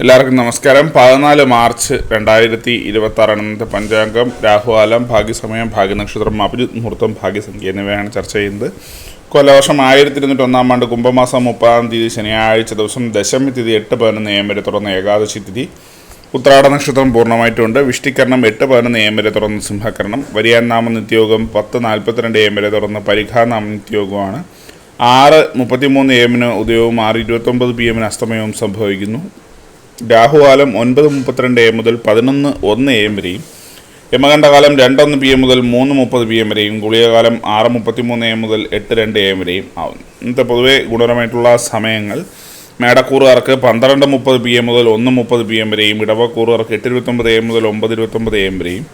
എല്ലാവർക്കും നമസ്കാരം. 14 മാർച്ച് 2026 ഇന്നത്തെ പഞ്ചാംഗം, രാഹുകാലം, ഭാഗ്യസമയം, ഭാഗ്യനക്ഷത്രം, അഭിജിത് മുഹൂർത്തം, ഭാഗ്യസംഖ്യ എന്നിവയാണ് ചർച്ച ചെയ്യുന്നത്. കൊല്ലവർഷം 1201 ആണ്ട് കുംഭമാസം 30-ാം തീയതി ശനിയാഴ്ച ദിവസം ദശമി തിഥി 8-11 AM വരെ തുടർന്ന് ഏകാദശി തിഥി. ഉത്രാട നക്ഷത്രം പൂർണ്ണമായിട്ടുണ്ട്. വിഷ്ടികരണം 8-11 AM വരെ തുടർന്ന് സിംഹകരണം. വരിയാൻ നാമ നിത്യയോഗം 10:42 AM വരെ തുടർന്ന് പരിഘാനാമ നിത്യയോഗമാണ്. 6:33 AM ഉദയവും 6:29 PM അസ്തമയവും സംഭവിക്കുന്നു. രാഹുകാലം 9:32 AM മുതൽ 11:01 AM വരെയും, യമകണ്ഠകാലം 2:01 PM മുതൽ 3:30 PM വരെയും, ഗുളികകാലം 6:33 AM മുതൽ 8:02 AM വരെയും ആവുന്നു. ഇന്നത്തെ പൊതുവെ ഗുണപരമായിട്ടുള്ള സമയങ്ങൾ: മേടക്കൂറുകാർക്ക് 12:30 PM മുതൽ 1:30 PM വരെയും, ഇടവക്കൂറുകാർക്ക് 8:29 AM മുതൽ 9:29 AM വരെയും,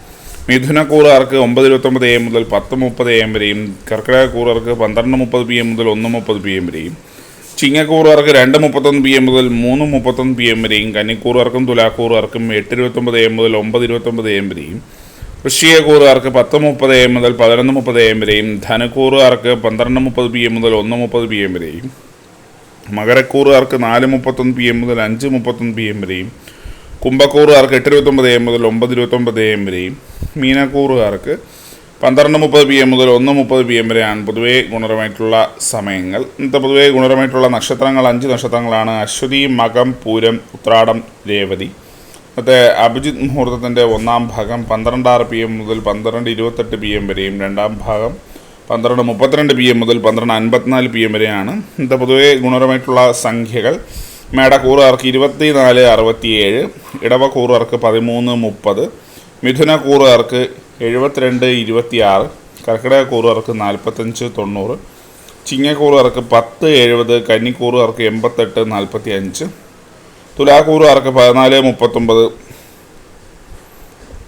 മിഥുനക്കൂറുകാർക്ക് 9:29 AM മുതൽ 10:30 AM വരെയും, കർക്കിടകക്കൂറുകാർക്ക് 12:30 PM മുതൽ 1:30 PM വരെയും, ചിങ്ങക്കൂറുകാർക്ക് 2:31 PM മുതൽ 3:31 PM വരെയും, കന്നിക്കൂറുകാർക്കും തുലാക്കൂറുകാർക്കും 8:29 AM മുതൽ 9:29 AM വരെയും, വൃശ്ചികക്കൂറുകാർക്ക് 10:30 AM മുതൽ 11:30 AM വരെയും, ധനുക്കൂറുകാർക്ക് 12:30 PM മുതൽ 1:30 PM വരെയും, മകരക്കൂറുകാർക്ക് 4:31 PM മുതൽ 5:31 PM വരെയും, കുംഭക്കൂറുകാർക്ക് 8:29 AM മുതൽ 9:29 AM വരെയും, മീനക്കൂറുകാർക്ക് 12:30 PM മുതൽ 1:30 PM വരെയാണ് പൊതുവേ ഗുണപരമായിട്ടുള്ള സമയങ്ങൾ. ഇന്നത്തെ പൊതുവേ ഗുണപരമായിട്ടുള്ള നക്ഷത്രങ്ങൾ 5 നക്ഷത്രങ്ങളാണ്: അശ്വതി, മകം, പൂരം, ഉത്രാടം, രേവതി. ഇന്നത്തെ അഭിജിത് മുഹൂർത്തത്തിൻ്റെ 1-ാം ഭാഗം 12:06 PM മുതൽ 12:28 PM വരെയും, 2-ാം ഭാഗം 12:32 PM മുതൽ 12:54 PM വരെയാണ്. ഇന്നത്തെ പൊതുവേ ഗുണപരമായിട്ടുള്ള സംഖ്യകൾ: മേടക്കൂറുകാർക്ക് 24-67, ഇടവക്കൂറുകാർക്ക് 13-30, മിഥുനക്കൂറുകാർക്ക് 72-26, കർക്കിടകക്കൂറുകാർക്ക് 45-90, ചിങ്ങക്കൂറുകാർക്ക് 10-70, കന്നിക്കൂറുകാർക്ക് 88-45, തുലാക്കൂറുകാർക്ക് 14-39,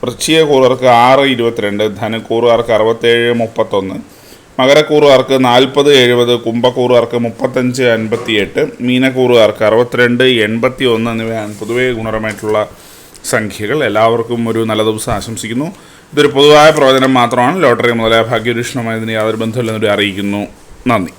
വൃശ്ചികക്കൂറുകാർക്ക് 6-22, ധനുക്കൂറുകാർക്ക് 67-31, മകരക്കൂറുകാർക്ക് 40-70, കുംഭക്കൂറുകാർക്ക് 35-58, മീനക്കൂറുകാർക്ക് 62-81 എന്നിവയാണ് പൊതുവേ ഗുണപരമായിട്ടുള്ള സംഖ്യകൾ. എല്ലാവർക്കും ഒരു നല്ല ദിവസം ആശംസിക്കുന്നു. ഇതൊരു പൊതുവായ പ്രവചനം മാത്രമാണ്. ലോട്ടറി മുതലായ ഭാഗ്യപരീക്ഷണമായതിന് യാതൊരു ബന്ധമില്ലെന്നൊരു അറിയിക്കുന്നു. നന്ദി.